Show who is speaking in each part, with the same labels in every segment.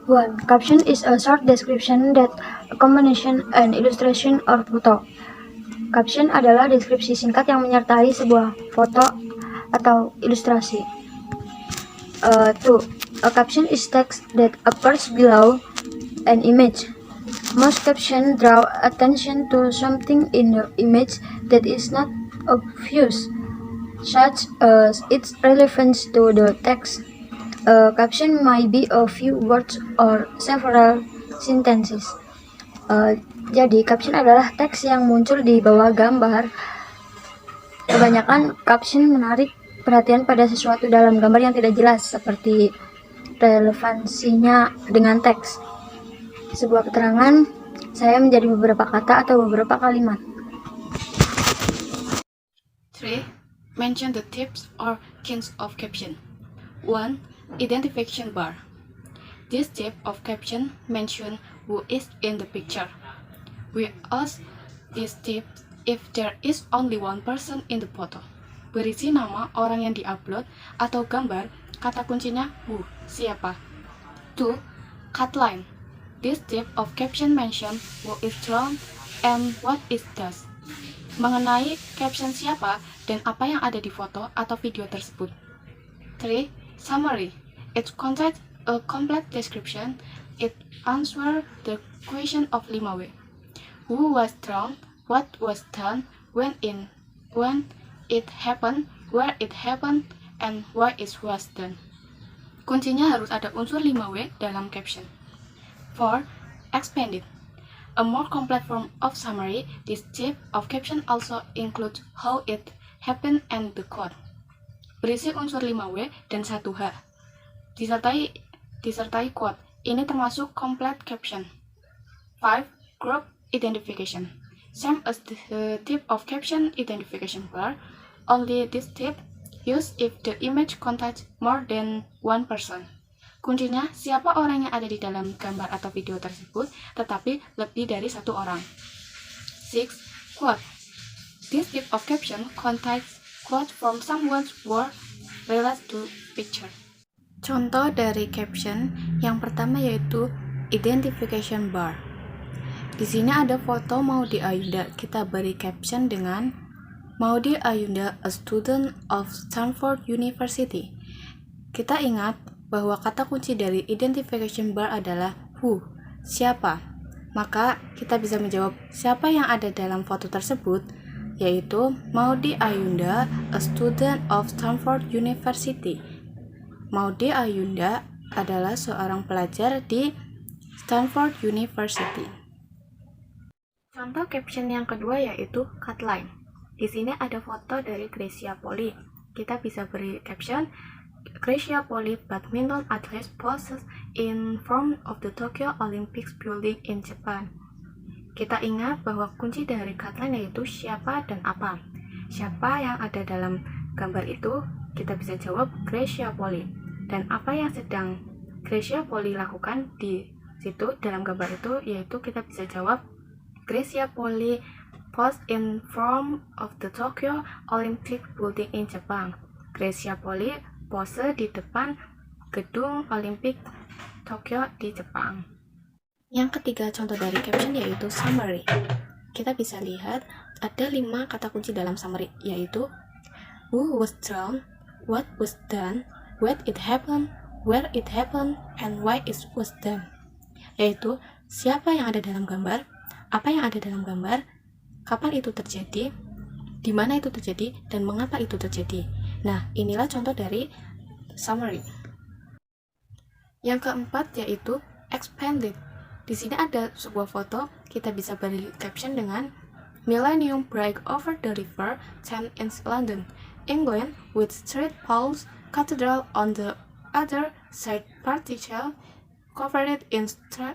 Speaker 1: 1. Caption is a short description that accompanies an illustration or photo. Caption adalah deskripsi singkat yang menyertai sebuah foto atau ilustrasi. 2. A caption is text that appears below an image. Most captions draw attention to something in the image that is not obvious, such as its relevance to the text. A caption might be a few words or several sentences. Jadi, caption adalah teks yang muncul di bawah gambar. Kebanyakan caption menarik perhatian pada sesuatu dalam gambar yang tidak jelas, seperti relevansinya dengan teks. Sebuah keterangan saya menjadi beberapa kata atau beberapa kalimat.
Speaker 2: 3. Mention the tips or kinds of caption. 1. Identification bar. This type of caption mentions who is in the picture. We ask this tip if there is only one person in the photo. Berisi nama orang yang diupload atau gambar, kata kuncinya who, siapa. 2. Cut line. This type of caption mentions who is drawn and what it does. Mengenai caption siapa dan apa yang ada di foto atau video tersebut. 3. Summary. It contains a complete description. It answers the question of 5W. Who was drawn, what was done, when it happened, where it happened, and why it was done. Kuncinya harus ada unsur 5W dalam caption. 4. Expanded. A more complete form of summary, this type of caption also includes how it happened and the quote. Berisi unsur 5W dan 1H. Disertai quote. Ini termasuk complete caption. 5. Group identification. Same as the type of caption identification bar, only this type used if the image contains more than one person. Kuncinya, siapa orang yang ada di dalam gambar atau video tersebut, tetapi lebih dari satu orang. 6. Quote. This type of caption contains quote from someone's word related to picture. Contoh dari caption yang pertama yaitu identification bar. Di sini ada foto Maudy Ayunda. Kita beri caption dengan Maudy Ayunda, a student of Stanford University. Kita ingat bahwa kata kunci dari identification bar adalah who, siapa. Maka kita bisa menjawab siapa yang ada dalam foto tersebut, yaitu Maudy Ayunda, a student of Stanford University. Maudy Ayunda adalah seorang pelajar di Stanford University. Contoh caption yang kedua yaitu cut line. Di sini ada foto dari Gracia Poli. Kita bisa beri caption Gracia Poli badminton athlete poses in front of the Tokyo Olympics building in Japan. Kita ingat bahwa kunci dari cut line yaitu siapa dan apa. Siapa yang ada dalam gambar itu, kita bisa jawab Gracia Poli. Dan apa yang sedang Gracia Poli lakukan di situ dalam gambar itu, yaitu kita bisa jawab Gracia Poli pose in front of the Tokyo Olympic building in Japan. Gracia Poli pose di depan gedung Olimpik Tokyo di Jepang. Yang ketiga contoh dari caption yaitu summary. Kita bisa lihat ada 5 kata kunci dalam summary, yaitu who was drawn, what was done, when it happened, where it happened, and why it was done. Yaitu siapa yang ada dalam gambar, apa yang ada dalam gambar, kapan itu terjadi, di mana itu terjadi, dan mengapa itu terjadi. Nah, inilah contoh dari summary. Yang keempat yaitu expanded. Di sini ada sebuah foto, kita bisa beri caption dengan Millennium Bridge over the River Thames in London, England, with St. Paul's Cathedral on the other side, partially covered in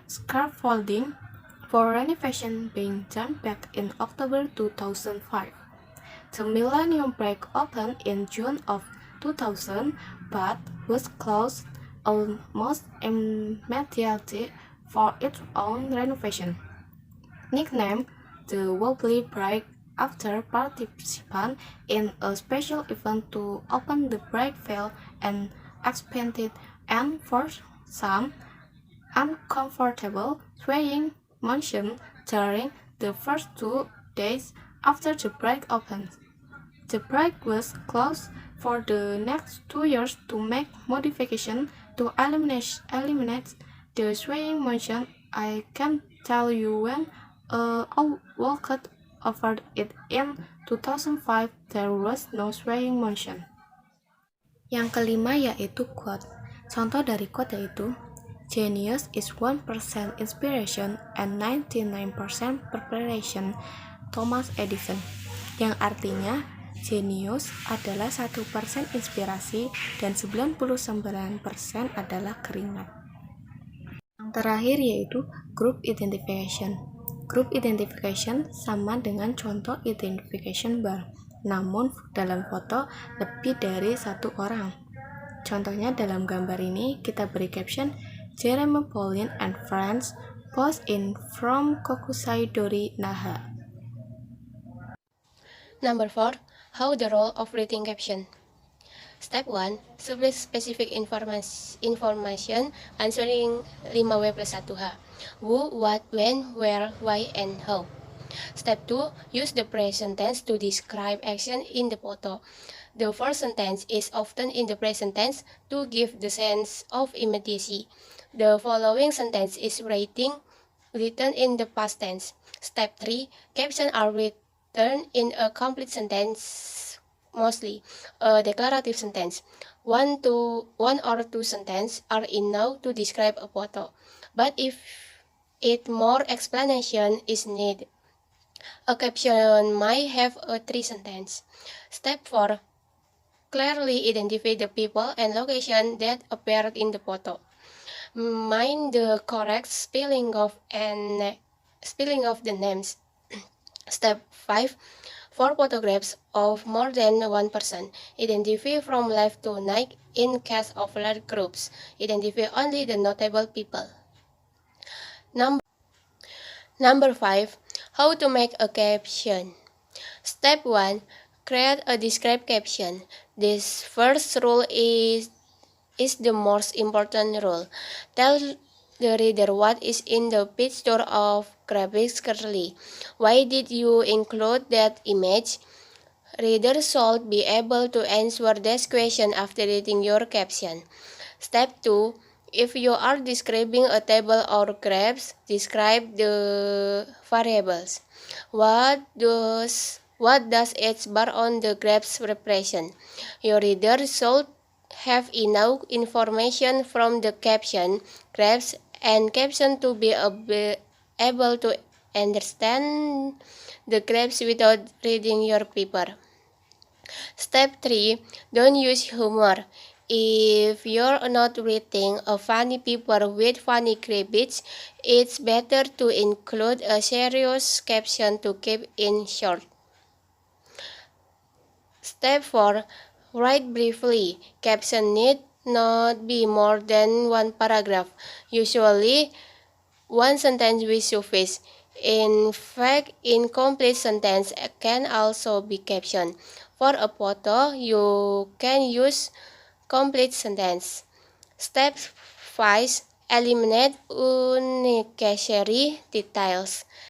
Speaker 2: scaffolding for renovation being done back in October 2005. The Millennium Bridge opened in June of 2000, but was closed almost immediately for its own renovation. Nicknamed the Wobbly Bridge after participants in a special event to open the bridge fell and expanded and for some, uncomfortable swaying motion during the first 2 days after the break opened. The break was closed for the next 2 years to make modifications to eliminate the swaying motion. I can tell you when I walked over it in 2005, there was no swaying motion. Yang kelima yaitu quote. Contoh dari quote yaitu, "Genius is 1% inspiration and 99% preparation." Thomas Edison. Yang artinya, jenius adalah 1% inspirasi dan 99% adalah keringat. Yang terakhir yaitu group identification. Group identification sama dengan contoh identification bar, namun dalam foto lebih dari satu orang. Contohnya dalam gambar ini kita beri caption, "Jeremy Pauline and friends post in from Kokusai Dori Naha."
Speaker 3: Number 4. How the role of reading caption. Step 1. Supply specific information answering 5W plus 1H. Who, what, when, where, why, and how. Step 2. Use the present tense to describe action in the photo. The first sentence is often in the present tense to give the sense of immediacy. The following sentence is written in the past tense. Step 3. Captions are written in a complete sentence, mostly a declarative sentence. One or two sentences are enough to describe a photo, but if more explanation is needed, a caption might have a 3 sentences. Step 4. Clearly identify the people and location that appeared in the photo. Mind the correct spelling of the names. Step 5. For photographs of more than one person, identify from left to right. In case of large groups, identify only the notable people. Number 5. How to make a caption. Step 1. Create a descriptive caption. This first rule is the most important rule. Tell the reader what is in the picture of graphics currently. Why did you include that image? Readers should be able to answer this question after reading your caption. Step 2. If you are describing a table or graphs, describe the variables. What does each bar on the graphs represent? Your reader should have enough information from the caption, graphs, and caption to be able to understand the graphs without reading your paper. Step 3. Don't use humor. If you're not reading a funny paper with funny graphics, it's better to include a serious caption to keep it short. Step 4. Write briefly. Caption need not be more than one paragraph. Usually, one sentence will suffice. In fact, incomplete sentence can also be captioned. For a photo, you can use complete sentence. Step 5. Eliminate unnecessary details.